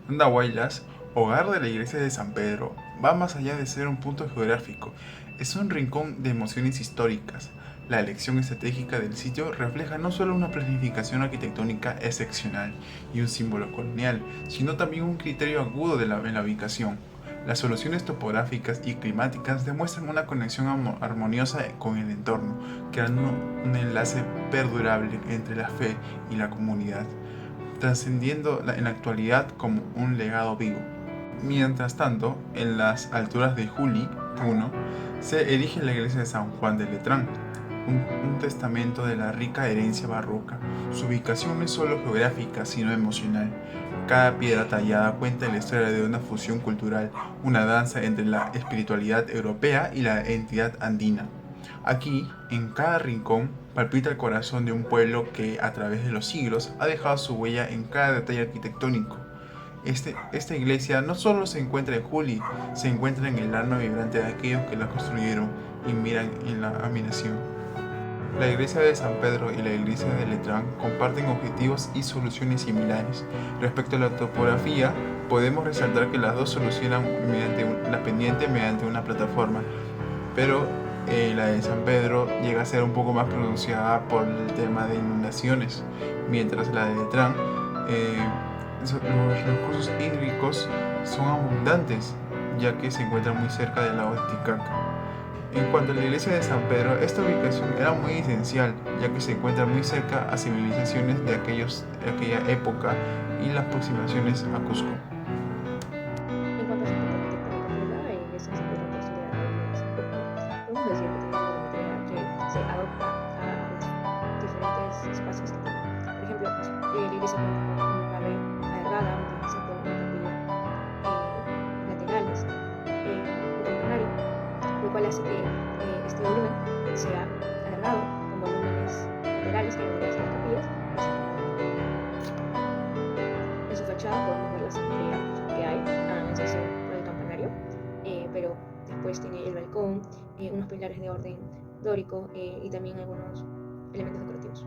Andahuaylas, hogar de la iglesia de San Pedro, va más allá de ser un punto geográfico, es un rincón de emociones históricas. La elección estratégica del sitio refleja no solo una planificación arquitectónica excepcional y un símbolo colonial, sino también un criterio agudo en la ubicación. Las soluciones topográficas y climáticas demuestran una conexión armoniosa con el entorno, creando un enlace perdurable entre la fe y la comunidad, trascendiendo en la actualidad como un legado vivo. Mientras tanto, en las alturas de Juli, Puno, se erige la iglesia de San Juan de Letrán, un testamento de la rica herencia barroca. Su ubicación no es solo geográfica, sino emocional. Cada piedra tallada cuenta la historia de una fusión cultural, una danza entre la espiritualidad europea y la entidad andina. Aquí, en cada rincón, palpita el corazón de un pueblo que, a través de los siglos, ha dejado su huella en cada detalle arquitectónico. Esta iglesia no solo se encuentra en Juli, se encuentra en el alma vibrante de aquellos que la construyeron y miran en la admiración. La iglesia de San Pedro y la iglesia de Letrán comparten objetivos y soluciones similares. Respecto a la topografía, podemos resaltar que las dos solucionan la pendiente mediante una plataforma, pero la de San Pedro llega a ser un poco más pronunciada por el tema de inundaciones, mientras la de Letrán, eh, los recursos hídricos son abundantes, ya que se encuentra muy cerca del lago Titicaca. En cuanto a la iglesia de San Pedro, esta ubicación era muy esencial, ya que se encuentra muy cerca a civilizaciones de aquella época y las aproximaciones a Cusco. En cuanto a su planta arquitectónica pura, la iglesia de San Pedro apóstol de Atahualpa en Cusco, podemos decir que tiene una volumetría que se adopta a los diferentes espacios que tiene. Por ejemplo, la iglesia cuenta con una nave alargada, un transepto, una capilla laterales, un campanario, lo cual hace que este volumen sea alargado con volúmenes laterales que vendrían a ser las capillas y su campanario. En su fachada podemos ver la simetría que hay, a excepción por el campanario, pero después tiene el balcón, unos pilares de orden dórico y también algunos elementos decorativos,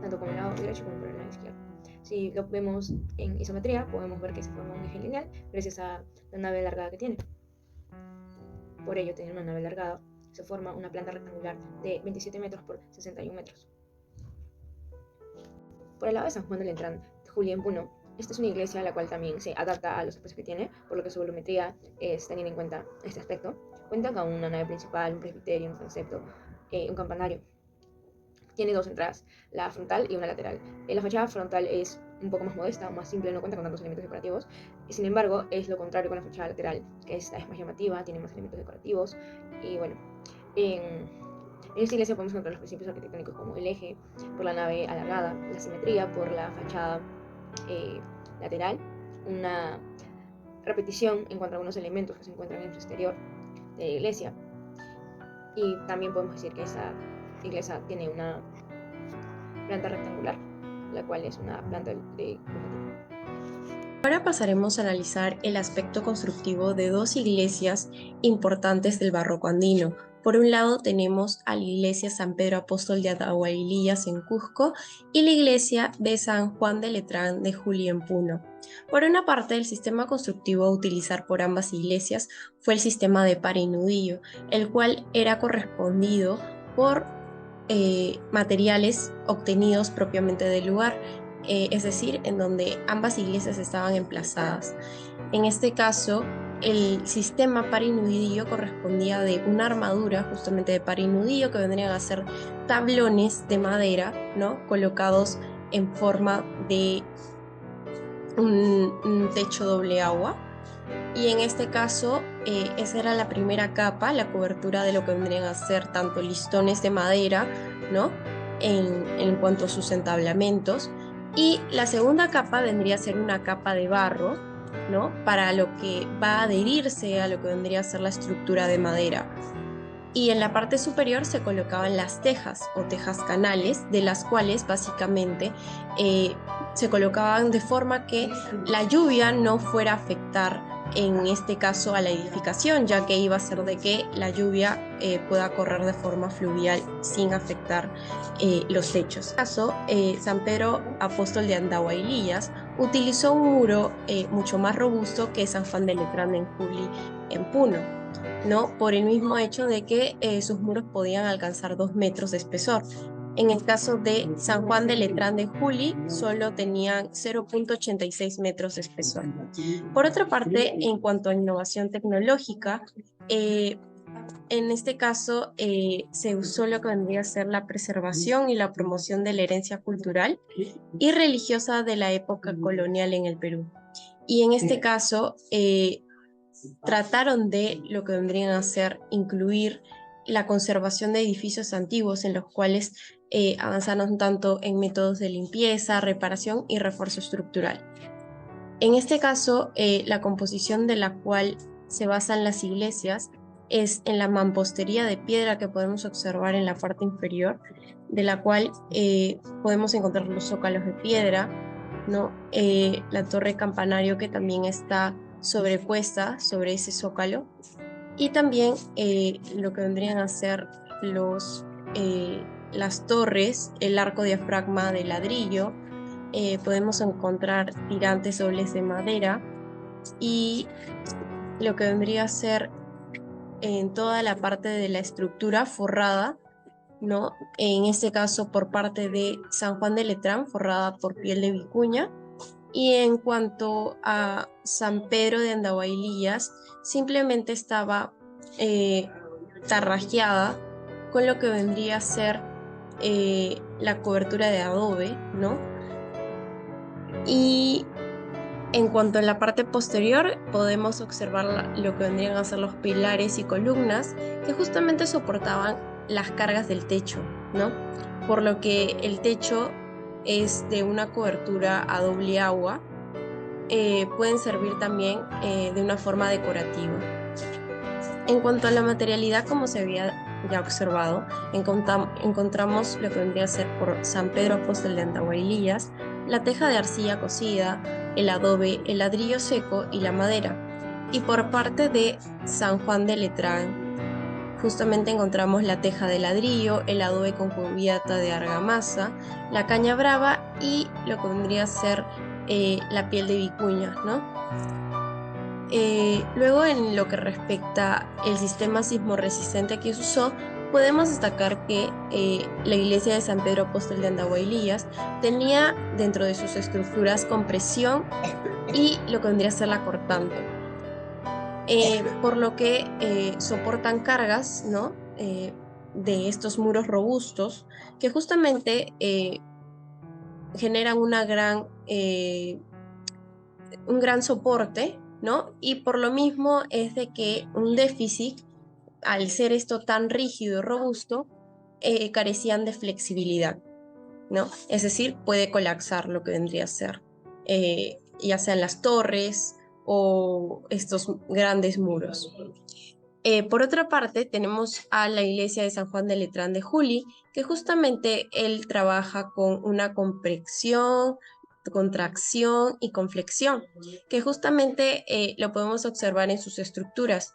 tanto por el lado derecho como por el lado izquierdo. Si lo vemos en isometría, podemos ver que se forma un eje lineal gracias a la nave alargada que tiene. Por ello, tener una nave alargada, se forma una planta rectangular de 27 metros por 61 metros. Por el lado de San Juan de Letrán, Julián Puno, esta es una iglesia la cual también se adapta a los espacios que tiene, por lo que su volumetría es teniendo en cuenta este aspecto. Cuenta con una nave principal, un presbiterio, un transepto, un campanario. Tiene dos entradas, la frontal y una lateral. La fachada frontal es un poco más modesta, más simple, no cuenta con tantos elementos decorativos. Sin embargo, es lo contrario con la fachada lateral, que esta es más llamativa, tiene más elementos decorativos. Y bueno, en esta iglesia podemos encontrar los principios arquitectónicos como el eje por la nave alargada, la simetría por la fachada lateral, una repetición en cuanto a algunos elementos que se encuentran en su exterior de la iglesia. Y también podemos decir que esa iglesia tiene una planta rectangular, la cual es una planta de Ahora pasaremos a analizar el aspecto constructivo de dos iglesias importantes del barroco andino. Por un lado tenemos a la iglesia San Pedro Apóstol de Atahualilillas en Cusco y la iglesia de San Juan de Letrán de Juli en Puno. Por una parte, el sistema constructivo a utilizar por ambas iglesias fue el sistema de par y nudillo, el cual era correspondido por materiales obtenidos propiamente del lugar, es decir, en donde ambas iglesias estaban emplazadas. En este caso, el sistema par y nudillo correspondía de una armadura justamente de par y nudillo que vendrían a ser tablones de madera, ¿no? Colocados en forma de un techo doble agua. Y en este caso, esa era la primera capa, la cobertura de lo que vendrían a ser tanto listones de madera, ¿no? En cuanto a sus entablamentos. Y la segunda capa vendría a ser una capa de barro, ¿no? Para lo que va a adherirse a lo que vendría a ser la estructura de madera. Y en la parte superior se colocaban las tejas o tejas canales, de las cuales básicamente se colocaban de forma que la lluvia no fuera a afectar en este caso a la edificación, ya que iba a ser de que la lluvia pueda correr de forma fluvial sin afectar los techos. En este caso, San Pedro Apóstol de Andahuaylillas utilizó un muro mucho más robusto que San Juan de Letrán en Juli en Puno, ¿no? Por el mismo hecho de que sus muros podían alcanzar 2 metros de espesor. En el caso de San Juan de Letrán de Juli, solo tenían 0,86 metros de espesor. Por otra parte, en cuanto a innovación tecnológica, en este caso se usó lo que vendría a ser la preservación y la promoción de la herencia cultural y religiosa de la época colonial en el Perú. Y en este caso trataron de lo que vendrían a ser incluir la conservación de edificios antiguos en los cuales avanzaron tanto en métodos de limpieza, reparación y refuerzo estructural. En este caso, la composición de la cual se basan las iglesias es en la mampostería de piedra que podemos observar en la parte inferior, de la cual podemos encontrar los zócalos de piedra, ¿no? La torre campanario que también está sobrepuesta sobre ese zócalo, y también lo que vendrían a ser las torres, el arco diafragma de ladrillo, podemos encontrar tirantes dobles de madera y lo que vendría a ser en toda la parte de la estructura forrada, ¿no? En este caso por parte de San Juan de Letrán, forrada por piel de vicuña. Y en cuanto a San Pedro de Andahuaylillas, simplemente estaba tarrajeada con lo que vendría a ser la cobertura de adobe, ¿no? Y en cuanto a la parte posterior, podemos observar lo que vendrían a ser los pilares y columnas que justamente soportaban las cargas del techo, ¿no? Por lo que el techo es de una cobertura a doble agua, pueden servir también de una forma decorativa. En cuanto a la materialidad, como se había ya observado, encontramos lo que vendría a ser por San Pedro Apóstol de Andahuaylillas, la teja de arcilla cocida, el adobe, el ladrillo seco y la madera. Y por parte de San Juan de Letrán, justamente encontramos la teja de ladrillo, el adobe con cubierta de argamasa, la caña brava y lo que vendría a ser la piel de vicuña, ¿no? Luego, en lo que respecta al sistema sismorresistente que se usó, podemos destacar que la iglesia de San Pedro Apóstol de Andahuaylillas tenía dentro de sus estructuras compresión y lo que vendría a ser la cortante. Por lo que soportan cargas, ¿no? De estos muros robustos que justamente generan un gran soporte, ¿no? Y por lo mismo es de que un déficit, al ser esto tan rígido y robusto, carecían de flexibilidad, ¿no? Es decir, puede colapsar lo que vendría a ser, ya sean las torres o estos grandes muros. Por otra parte, tenemos a la iglesia de San Juan de Letrán de Juli, que justamente él trabaja con una compresión, contracción y conflexión, que justamente lo podemos observar en sus estructuras.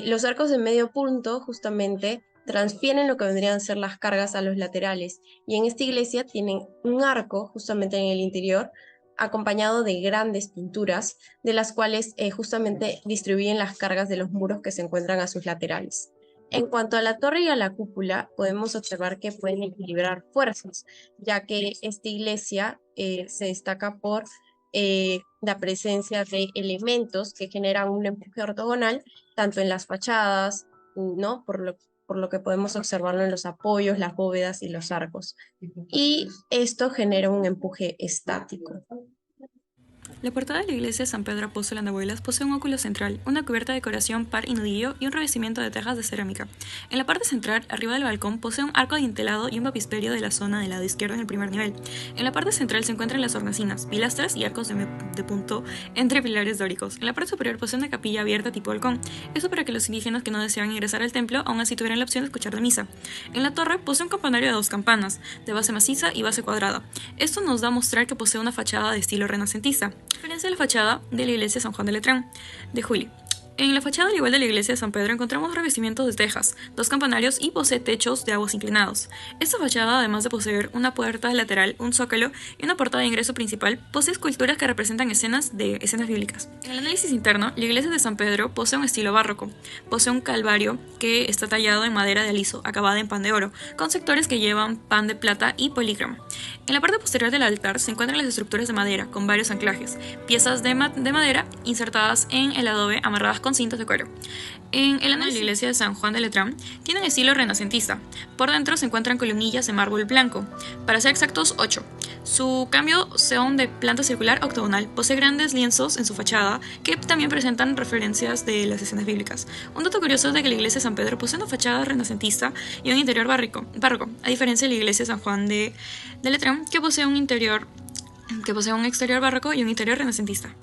Los arcos de medio punto justamente transfieren lo que vendrían a ser las cargas a los laterales, y en esta iglesia tienen un arco justamente en el interior, acompañado de grandes pinturas, de las cuales justamente distribuyen las cargas de los muros que se encuentran a sus laterales. En cuanto a la torre y a la cúpula, podemos observar que pueden equilibrar fuerzas, ya que esta iglesia se destaca por la presencia de elementos que generan un empuje ortogonal, tanto en las fachadas, ¿no? Por lo que podemos observarlo en los apoyos, las bóvedas y los arcos. Y esto genera un empuje estático. La portada de la iglesia de San Pedro Apóstol de Andahuaylas posee un óculo central, una cubierta de decoración par y nudillo y un revestimiento de tejas de cerámica. En la parte central, arriba del balcón, posee un arco adintelado y un baptisterio de la zona del lado izquierdo en el primer nivel. En la parte central se encuentran las hornacinas, pilastras y arcos de punto entre pilares dóricos. En la parte superior posee una capilla abierta tipo balcón, eso para que los indígenas que no deseaban ingresar al templo aún así tuvieran la opción de escuchar la misa. En la torre posee un campanario de 2 campanas, de base maciza y base cuadrada. Esto nos da a mostrar que posee una fachada de estilo renacentista. Diferencia de la fachada de la iglesia de San Juan de Letrán, de Juli. En la fachada, al igual de la iglesia de San Pedro, encontramos revestimientos de tejas, 2 campanarios y posee techos de aguas inclinados. Esta fachada, además de poseer una puerta lateral, un zócalo y una portada de ingreso principal, posee esculturas que representan escenas bíblicas. En el análisis interno, la iglesia de San Pedro posee un estilo barroco. Posee un calvario que está tallado en madera de aliso, acabada en pan de oro, con sectores que llevan pan de plata y polícroma. En la parte posterior del altar se encuentran las estructuras de madera, con varios anclajes, piezas de madera insertadas en el adobe amarradas con cintas de cuero. En el análisis de la iglesia de San Juan de Letrán tiene un estilo renacentista. Por dentro se encuentran columnillas de mármol blanco, para ser exactos 8. Su cambio son de planta circular octogonal. Posee grandes lienzos en su fachada que también presentan referencias de las escenas bíblicas. Un dato curioso es de que la iglesia de San Pedro posee una fachada renacentista y un interior barroco, a diferencia de la iglesia de San Juan de Letrán, que posee un exterior barroco y un interior renacentista.